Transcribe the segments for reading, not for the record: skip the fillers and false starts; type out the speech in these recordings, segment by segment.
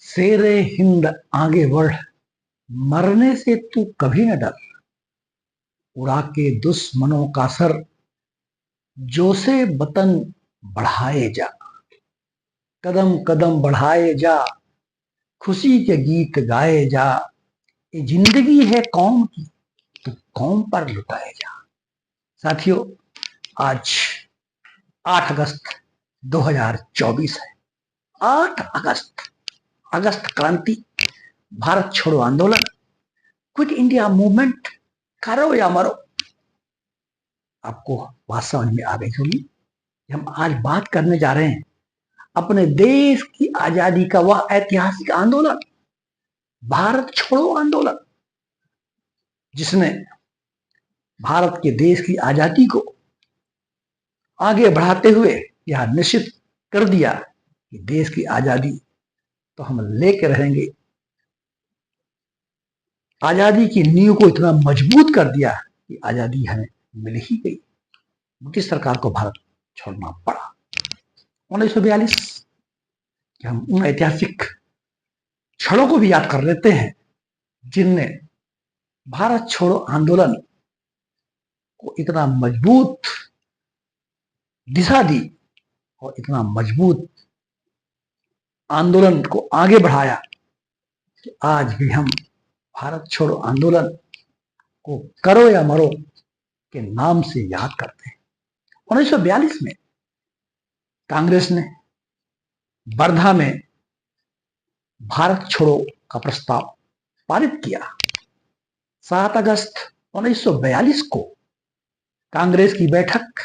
शेरे हिंद आगे बढ़, मरने से तू कभी न डर, उड़ा के दुश्मनों का सर, जोशे वतन बढ़ाए जा, कदम कदम बढ़ाए जा, खुशी के गीत गाए जा, ये जिंदगी है कौम की, तो कौम पर लुटाए जा। साथियों, आज 8 अगस्त 2024 है। 8 अगस्त, अगस्त क्रांति, भारत छोड़ो आंदोलन, क्विट इंडिया मूवमेंट, करो या मरो। आपको बात समझ में आ गई होगी। हम आज बात करने जा रहे हैं अपने देश की आजादी का वह ऐतिहासिक आंदोलन, भारत छोड़ो आंदोलन, जिसने भारत के देश की आजादी को आगे बढ़ाते हुए यह निश्चित कर दिया कि देश की आजादी तो हम लेके रहेंगे। आजादी की नींव को इतना मजबूत कर दिया कि आजादी हमें मिल ही गई। ब्रिटिश सरकार को भारत छोड़ना पड़ा। 1942 हम उन ऐतिहासिक क्षणों को भी याद कर लेते हैं जिनने भारत छोड़ो आंदोलन को इतना मजबूत दिशा दी और इतना मजबूत आंदोलन को आगे बढ़ाया कि आज भी हम भारत छोड़ो आंदोलन को करो या मरो के नाम से याद करते हैं। 1942 में कांग्रेस ने वर्धा में भारत छोड़ो का प्रस्ताव पारित किया। 7 अगस्त 1942 को कांग्रेस की बैठक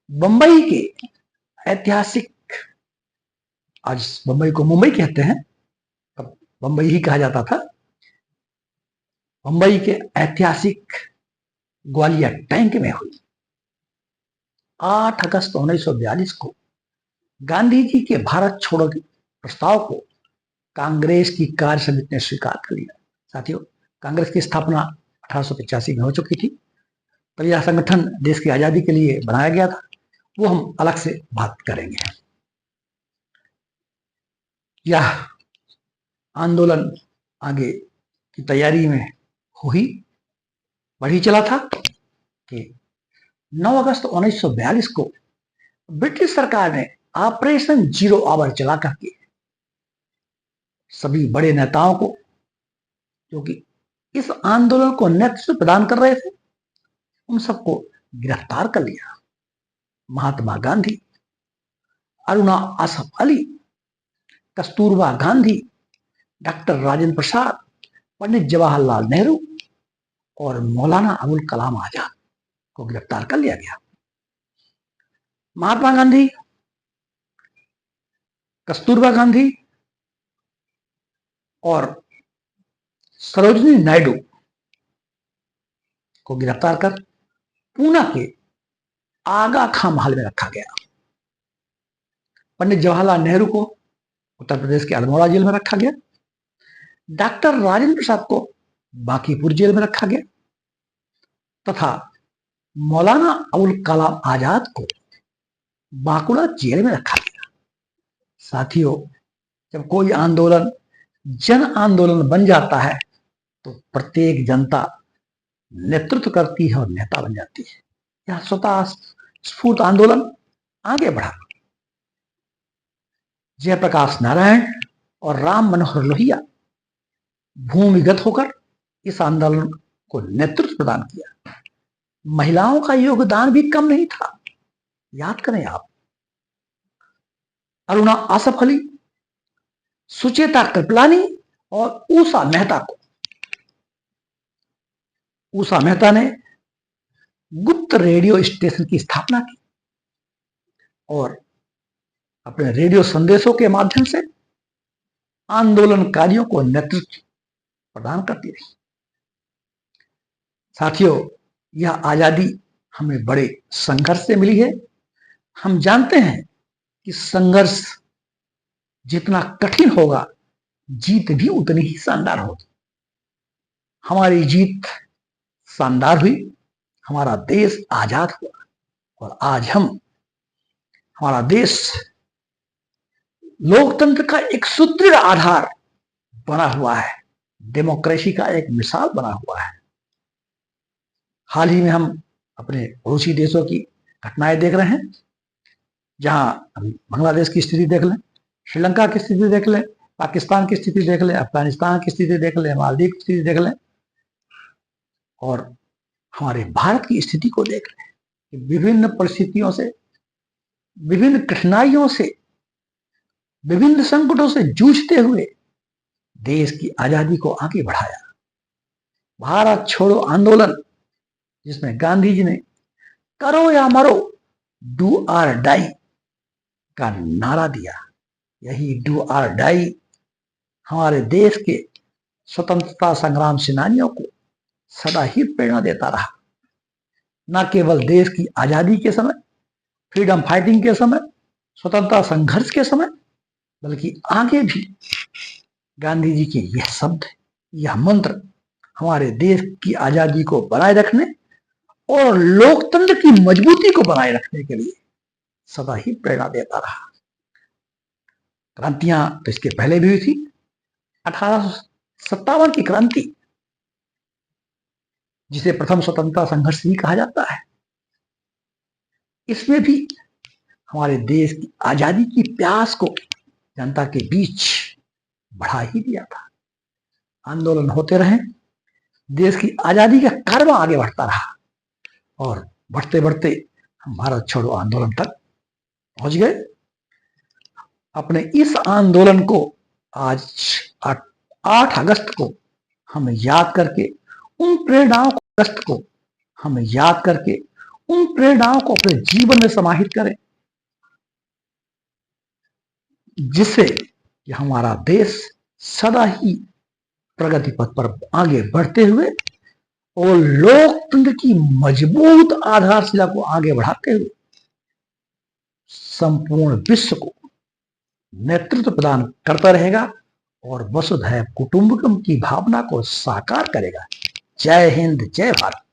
बंबई के ऐतिहासिक, आज बंबई को मुंबई कहते हैं, तब बंबई ही कहा जाता था, बंबई के ऐतिहासिक ग्वालियर टैंक में हुई। 8 अगस्त 1942 को गांधी जी के भारत छोड़ो के प्रस्ताव को कांग्रेस की कार्य समिति ने स्वीकार कर लिया। साथियों, कांग्रेस की स्थापना 1885 में हो चुकी थी, तो यह संगठन देश की आजादी के लिए बनाया गया था, वो हम अलग से बात करेंगे। यह आंदोलन आगे की तैयारी में बढ़ी चला था कि 9 अगस्त 1942 को ब्रिटिश सरकार ने ऑपरेशन जीरो आवर चला करके सभी बड़े नेताओं को, जो कि इस आंदोलन को नेतृत्व प्रदान कर रहे थे, उन सबको गिरफ्तार कर लिया। महात्मा गांधी, अरुणा आसफ अली, कस्तूरबा गांधी, डॉक्टर राजेंद्र प्रसाद, पंडित जवाहरलाल नेहरू और मौलाना अबुल कलाम आजाद को गिरफ्तार कर लिया गया। महात्मा गांधी, कस्तूरबा गांधी और सरोजिनी नायडू को गिरफ्तार कर पूना के आगा खां महल में रखा गया। पंडित जवाहरलाल नेहरू को उत्तर प्रदेश के अल्मोड़ा जेल में रखा गया। डॉक्टर राजेंद्र प्रसाद को बांकीपुर जेल में रखा गया तथा मौलाना अबुल कलाम आजाद को बांकुड़ा जेल में रखा गया। साथियों, जब कोई आंदोलन जन आंदोलन बन जाता है तो प्रत्येक जनता नेतृत्व करती है और नेता बन जाती है। यह स्वतः स्फूर्त आंदोलन आगे बढ़ा। जयप्रकाश नारायण और राम मनोहर लोहिया भूमिगत होकर इस आंदोलन को नेतृत्व प्रदान किया। महिलाओं का योगदान भी कम नहीं था। याद करें आप, अरुणा आसफ अली, सुचेता कृपलानी और उषा मेहता को, उषा मेहता ने गुप्त रेडियो स्टेशन की स्थापना की और अपने रेडियो संदेशों के माध्यम से आंदोलनकारियों को नेतृत्व प्रदान करती रही। साथियों, यह आजादी हमें बड़े संघर्ष से मिली है। हम जानते हैं कि संघर्ष जितना कठिन होगा, जीत भी उतनी ही शानदार होगी। हमारी जीत शानदार हुई, हमारा देश आजाद हुआ और आज हमारा देश लोकतंत्र का एक सुदृढ़ आधार बना हुआ है, डेमोक्रेसी का एक मिसाल बना हुआ है। हाल ही में हम अपने पड़ोसी देशों की घटनाएं देख रहे हैं, जहां अभी बांग्लादेश की स्थिति देख लें, श्रीलंका की स्थिति देख लें, पाकिस्तान की स्थिति देख लें, अफगानिस्तान की स्थिति देख लें, मालदीव की स्थिति देख लें, और हमारे भारत की स्थिति को देख लें कि विभिन्न परिस्थितियों से, विभिन्न कठिनाइयों से, विभिन्न संकटों से जूझते हुए देश की आजादी को आगे बढ़ाया। भारत छोड़ो आंदोलन, जिसमें गांधी जी ने करो या मरो, डू आर डाई का नारा दिया। यही डू आर डाई हमारे देश के स्वतंत्रता संग्राम सेनानियों को सदा ही प्रेरणा देता रहा। न केवल देश की आजादी के समय, फ्रीडम फाइटिंग के समय, स्वतंत्रता संघर्ष के समय, बल्कि आगे भी गांधी जी के यह शब्द, यह मंत्र हमारे देश की आजादी को बनाए रखने और लोकतंत्र की मजबूती को बनाए रखने के लिए सदा ही प्रेरणा देता रहा। क्रांतियां तो इसके पहले भी हुई थी। 1857 की क्रांति, जिसे प्रथम स्वतंत्रता संघर्ष भी कहा जाता है, इसमें भी हमारे देश की आजादी की प्यास को जनता के बीच बढ़ा ही दिया था। आंदोलन होते रहे, देश की आजादी का कारवां आगे बढ़ता रहा, और बढ़ते बढ़ते हम भारत छोड़ो आंदोलन तक पहुंच गए। अपने इस आंदोलन को आज 8 अगस्त को हम याद करके उन प्रेरणाओं को, अगस्त को हम याद करके उन प्रेरणाओं को अपने जीवन में समाहित करें, जिससे कि हमारा देश सदा ही प्रगति पथ पर आगे बढ़ते हुए और लोकतंत्र की मजबूत आधारशिला को आगे बढ़ाते हुए संपूर्ण विश्व को नेतृत्व प्रदान करता रहेगा और वसुधैव कुटुंबकम की भावना को साकार करेगा। जय हिंद, जय भारत।